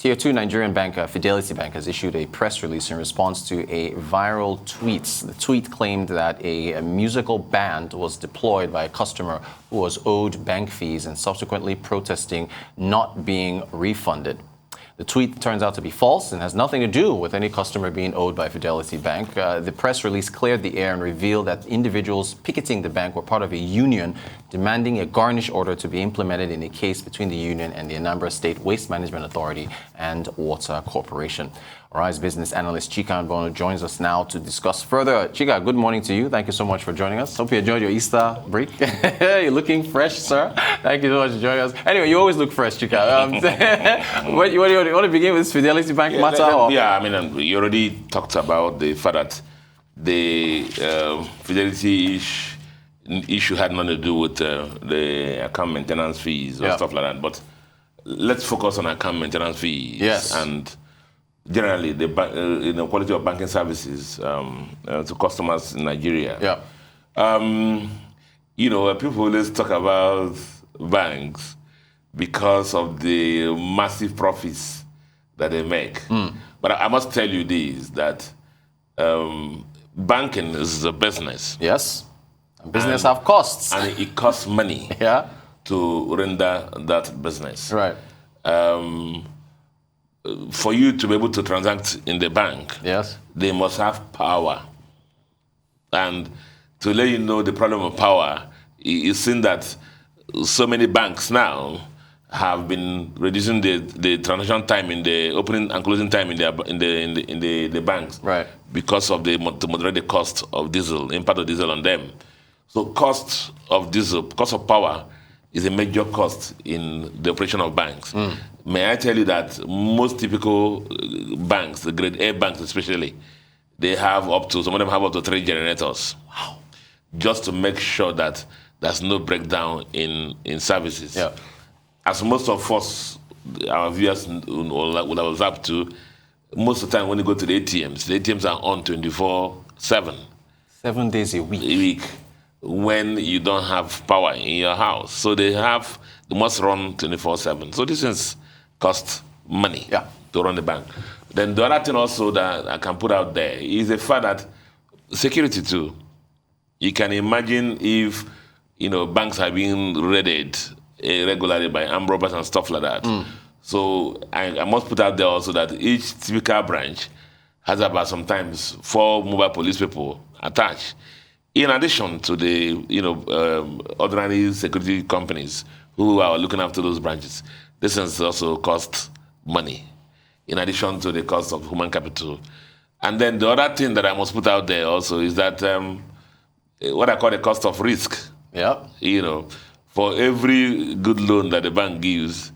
Tier 2 Nigerian bank Fidelity Bank has issued a press release in response to a viral tweet. The tweet claimed that a musical band was deployed by a customer who was owed bank fees and subsequently protesting not being refunded. The tweet turns out to be false and has nothing to do with any customer being owed by Fidelity Bank. The press release cleared the air and revealed that individuals picketing the bank were part of a union demanding a garnish order to be implemented in a case between the union and the Anambra State Waste Management Authority and Water Corporation. Rise Business Analyst Chika Mbonu joins us now to discuss further. Chika, good morning to you. Thank you so much for joining us. Hope you enjoyed your Easter break. You're looking fresh, sir. Thank you so much for joining us. Anyway, you always look fresh, Chika. What do you want to begin with Fidelity Bank matter? You already talked about the fact that the Fidelity issue had nothing to do with the account maintenance fees or stuff like that. But let's focus on account maintenance fees. Yes. And generally, the quality of banking services to customers in Nigeria. Yeah. People always talk about banks because of the massive profits that they make. But I must tell you this, that banking is a business. Yes. Business have costs. And it costs money to render that business. Right. For you to be able to transact in the bank, they must have power. And to let you know the problem of power, you've seen that so many banks now have been reducing the transaction time in the opening and closing time in the banks, right? Because of to moderate the cost of diesel, impact of diesel on them. So cost of diesel, cost of power is a major cost in the operation of banks. May I tell you that most typical banks, the grade A banks especially, some of them have up to 3 generators. Wow. Just to make sure that there's no breakdown in services. Yeah. As most of us, our viewers would have observed to, most of the time when you go to the ATMs are on 24/7. 7 days a week. When you don't have power in your house. So they must run 24/7. So this is cost money to run the bank. Then the other thing also that I can put out there is the fact that security too. You can imagine if banks are being raided regularly by armed robbers and stuff like that. So I must put out there also that each typical branch has about sometimes 4 mobile police people attached. In addition to the ordinary security companies who are looking after those branches, this is also cost money, in addition to the cost of human capital. And then the other thing that I must put out there also is that what I call the cost of risk. Yeah. For every good loan that the bank gives,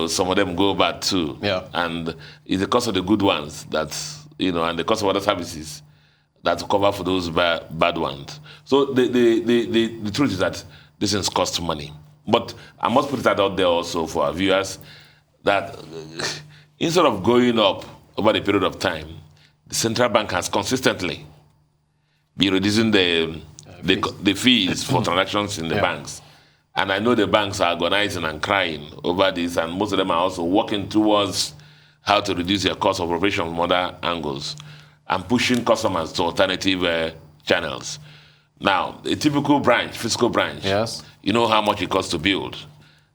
some of them go bad too. Yeah. And it's the cost of the good ones and the cost of other services that cover for those bad ones. So the truth is that this things cost money. But I must put that out there also for our viewers, that instead of going up over the period of time, the central bank has consistently been reducing the fees for transactions in the banks. And I know the banks are agonizing and crying over this, and most of them are also working towards how to reduce their cost of operation from other angles and pushing customers to alternative channels. Now, a typical branch, physical branch, you know how much it costs to build.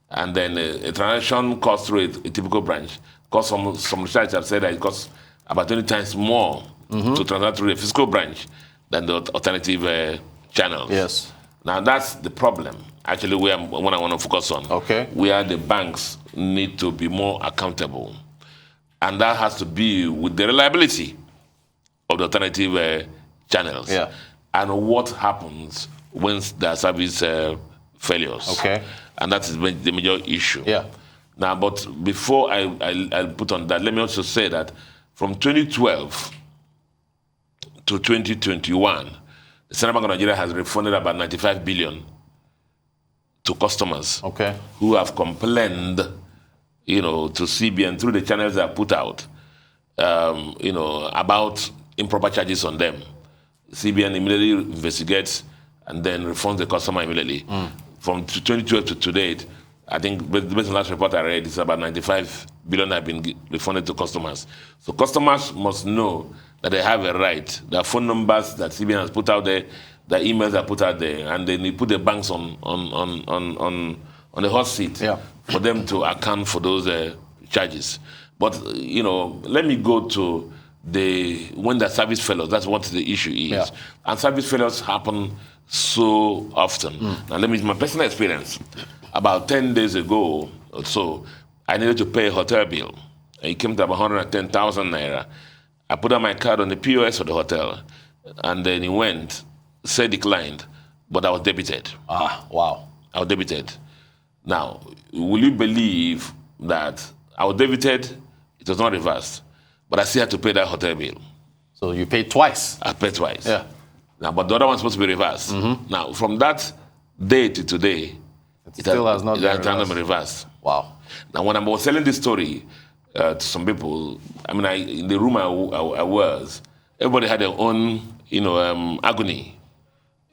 And then a transaction cost rate, a typical branch, some research have said that it costs about 20 times more to transact through a physical branch than the alternative channels. Yes. Now, that's the problem, actually, what I want to focus on. Okay. Where the banks need to be more accountable. And that has to be with the reliability of the alternative channels. Yeah. And what happens when the service failures. Okay. And that is the major issue. Yeah. Now, but before I put on that, let me also say that from 2012 to 2021, the Central Bank of Nigeria has refunded about 95 billion to customers who have complained, to CBN through the channels that are put out, about improper charges on them. CBN immediately investigates and then refunds the customer immediately. From 2012 to date, I think based on the last report I read, it's about 95 billion have been refunded to customers. So customers must know that they have a right. There are phone numbers that CBN has put out there, the emails are put out there, and then they put the banks on the hot seat for them to account for those charges. But let me go to when the service failures. That's what the issue is, and service failures happen so often. Now, let me use my personal experience. About 10 days ago or so, I needed to pay a hotel bill. It came to about 110,000 naira. I put on my card on the POS of the hotel, and then it went, said declined, but I was debited. Wow. I was debited. Now, will you believe that I was debited? It was not reversed, but I still had to pay that hotel bill. So you paid twice? I paid twice. Yeah. Now, but the other one's supposed to be reversed. Now, from that day to today, it still has not been reversed. Wow. Now, when I was telling this story to some people, in the room I was, everybody had their own, agony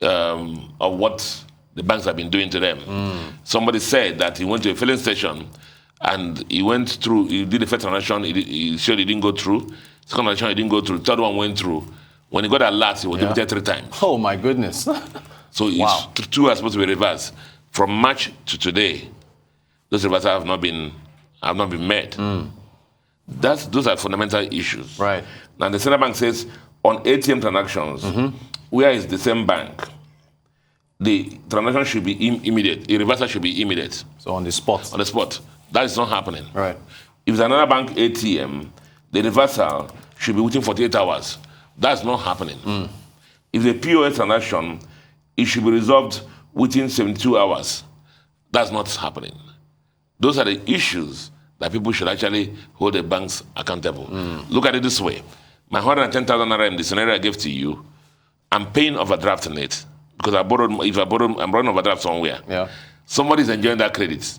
of what the banks have been doing to them. Somebody said that he went to a filling station and he did the first transaction, he showed he didn't go through. Second transaction, he didn't go through. Third one went through. When he got that last, he was debited 3 times. Oh, my goodness. So two are supposed to be reversed. From March to today, those reversals have not been made. Those are fundamental issues. Right. Now, the central bank says on ATM transactions, where is the same bank, the transaction should be immediate. The reversal should be immediate. So on the spot. On the spot. That is not happening. Right. If it's another bank ATM, the reversal should be within 48 hours. That's not happening. If the POS transaction, it should be resolved within 72 hours. That's not happening. Those are the issues that people should actually hold the banks accountable. Look at it this way. My 110,000 naira in the scenario I gave to you, I'm paying overdraft on it because I'm borrowing overdraft somewhere. Yeah. Somebody's enjoying that credit.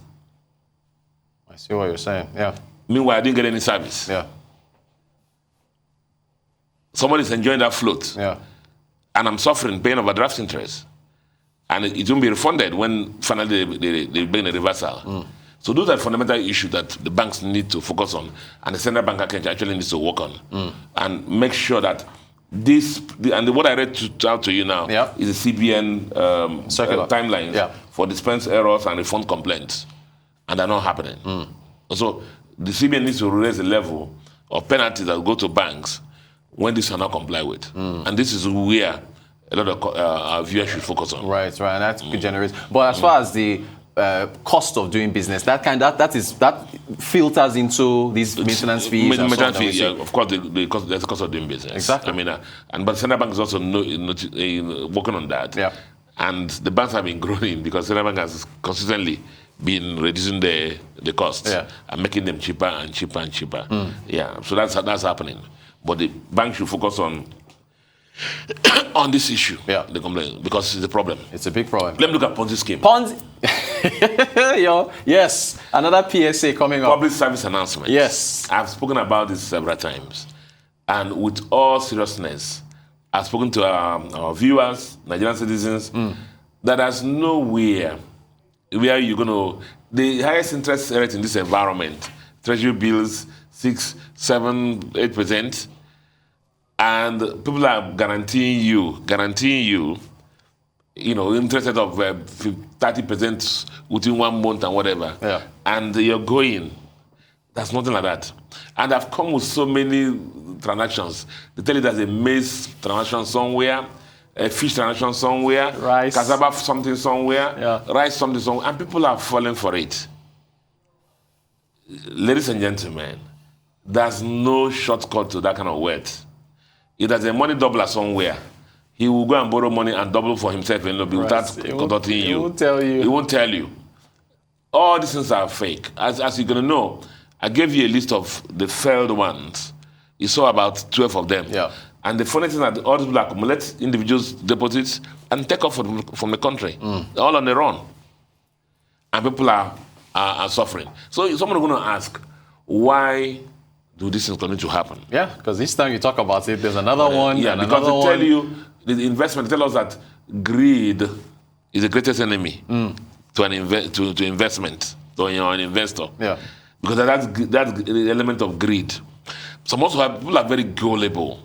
I see what you're saying. Yeah. Meanwhile, I didn't get any service. Yeah. Somebody's enjoying that float. Yeah. And I'm suffering, paying overdraft interest. And it won't be refunded when finally they bring the reversal. So those are fundamental issues that the banks need to focus on, and the central bank actually needs to work on, and make sure that what I read out to you now is the CBN timeline for dispense errors and refund complaints, and they're not happening. So the CBN needs to raise the level of penalties that go to banks when these are not complied with, and this is where a lot of our viewers should focus on. Right, and that could generate. But as far as the cost of doing business, that filters into these maintenance fees. Maintenance fees, of course, there's the cost of doing business. Exactly. But the central bank is also working on that. Yeah. And the banks have been growing because the central bank has consistently been reducing the costs and making them cheaper and cheaper and cheaper. Yeah, so that's happening. But the bank should focus on this issue, the complaint, because it's a problem. It's a big problem. Let me look at Ponzi scheme. Yes, another PSA coming up. Public service announcement. Yes. I've spoken about this several times. And with all seriousness, I've spoken to our viewers, Nigerian citizens, that there's nowhere where you're going to... The highest interest rate in this environment, treasury bills, 6, 7, 8%, and people are guaranteeing you, interest rate of 30% within 1 month and whatever. Yeah. And you're going. There's nothing like that. And I've come with so many transactions. They tell you there's a maize transaction somewhere, a fish transaction somewhere, rice, cassava something somewhere, rice something somewhere, and people are falling for it. Ladies and gentlemen, there's no shortcut to that kind of wealth. If there's a money doubler somewhere, he will go and borrow money and double for himself and without consulting you. He won't tell you. He won't tell you. All these things are fake. As you're going to know, I gave you a list of the failed ones. You saw about 12 of them. Yeah. And the funny thing is that all these people accumulate individuals' deposits and take off from the country. They're all on their own. And people are suffering. So someone is going to ask, why do these things continue to happen? Yeah, because each time you talk about it, there's another one. Yeah, and because another they tell you, the investment, they tell us that greed is the greatest enemy to investment. or you're an investor. Yeah. Because that's the element of greed. Some also have people are very gullible.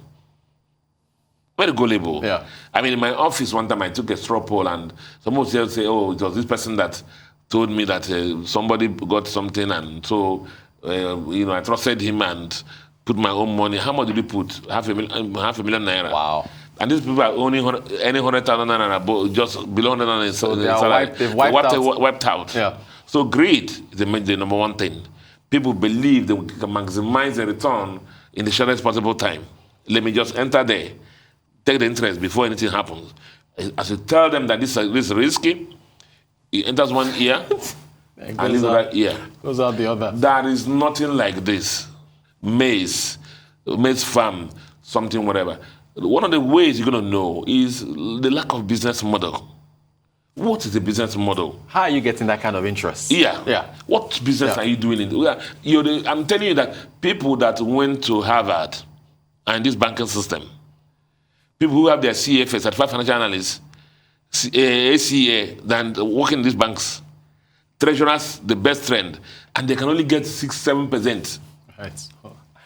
Very gullible. Yeah. I mean, in my office one time I took a straw poll and someone would say, oh, it was this person that told me that somebody got something, and so I trusted him and put my own money. How much did you put? Half a million naira. Wow. And these people are only any 100,000 naira above, just below 100,000. So they've wiped out. Yeah. So greed is the number one thing. People believe they can maximize the return in the shortest possible time. Let me just enter there, take the interest before anything happens. As you tell them that this is risky, it enters one ear and leaves that ear. Goes out the other. There is nothing like this. Maize farm, something, whatever. One of the ways you're going to know is the lack of business model. What is the business model? How are you getting that kind of interest? Yeah. What business are you doing? I'm telling you that people that went to Harvard and this banking system, people who have their CFA, Certified Financial Analysts, ACA, than working in these banks, treasurers, the best trend, and they can only get 6-7%. Right.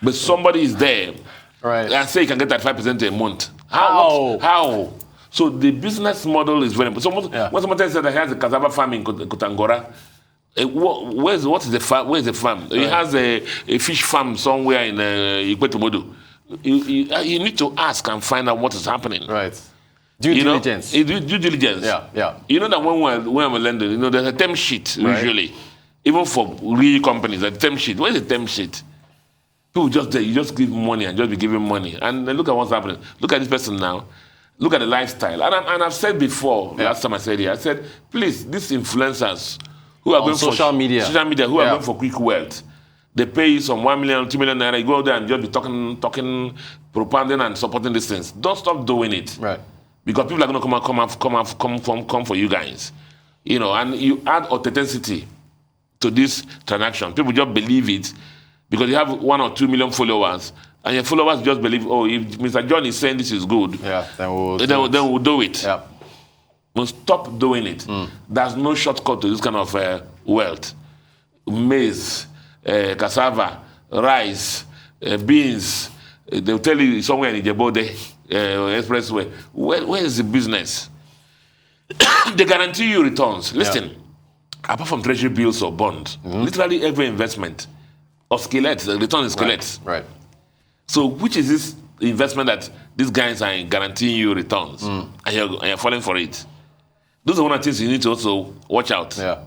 But somebody is there, right, and say you can get that 5% a month. How? So the business model is very important. So when somebody said that he has a cassava farm in Kutangora, what is the farm? Where is the farm? Right. He has a fish farm somewhere in Ikwetumodu. You need to ask and find out what is happening. Right. Due diligence. Due diligence. Yeah. You know that when we're lending, there's a term sheet usually, even for real companies. A term sheet. Where is the term sheet? People you just give money and just be giving money, and then look at what's happening. Look at this person now. Look at the lifestyle. And I've said before, last time I said here, I said, please, these influencers who are going for social media, who are going for quick wealth, they pay you some 1 million, 2 million naira, you go there and just be talking, propounding and supporting these things. Don't stop doing it. Right. Because people are going to come for you guys. And you add authenticity to this transaction. People just believe it because you have 1 or 2 million followers. And your followers just believe, if Mr. John is saying this is good, then we'll do it. Yeah. We'll stop doing it. There's no shortcut to this kind of wealth. Maize, cassava, rice, beans. They'll tell you somewhere in Ijebode expressway. Where is the business? They guarantee you returns. Listen, apart from treasury bills or bonds, literally every investment of skeletons, the return is skeletons. Right. So which is this investment that these guys are guaranteeing you returns and you're falling for it? Those are one of the things you need to also watch out. Yeah.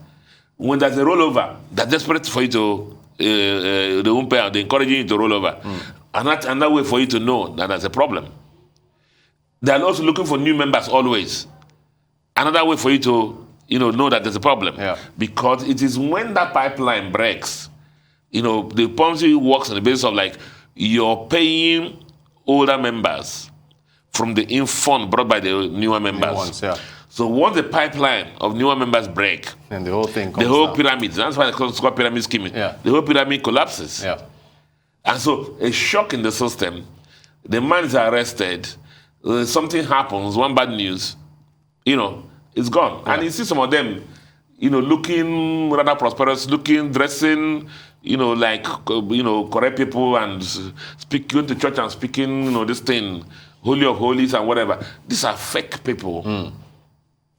When there's a rollover, they're desperate for you to, they won't pay out, they're encouraging you to roll over. And that's another way for you to know that there's a problem. They're also looking for new members always. Another way for you to know that there's a problem. Yeah. Because it is when that pipeline breaks, the Ponzi works on the basis of you're paying older members from the fund brought by the newer members. New ones, yeah. So once the pipeline of newer members break, and the whole thing comes down. Pyramid, that's why it's called pyramid scheming. Yeah. The whole pyramid collapses. Yeah. And so a shock in the system, the man is arrested, something happens, one bad news, it's gone. Yeah. And you see some of them, looking rather prosperous, dressing, correct people and going to church and speaking, this thing, holy of holies and whatever. These are fake people.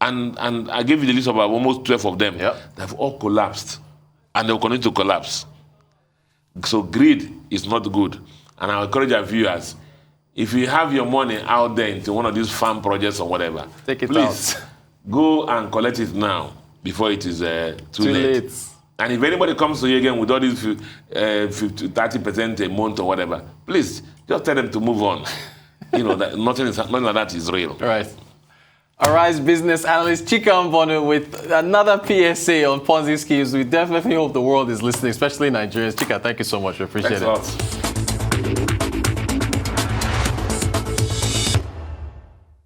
And I gave you the list of almost 12 of them. Yep. They've all collapsed. And they will continue to collapse. So greed is not good. And I encourage our viewers, if you have your money out there into one of these farm projects or whatever, take it please go and collect it now before it is too late. And if anybody comes to you again with all these 30% a month or whatever, please just tell them to move on. That nothing like that is real. Right. All right, business analyst Chika Mbonu with another PSA on Ponzi schemes. We definitely hope the world is listening, especially Nigerians. Chika, thank you so much. We appreciate it. Thanks a lot.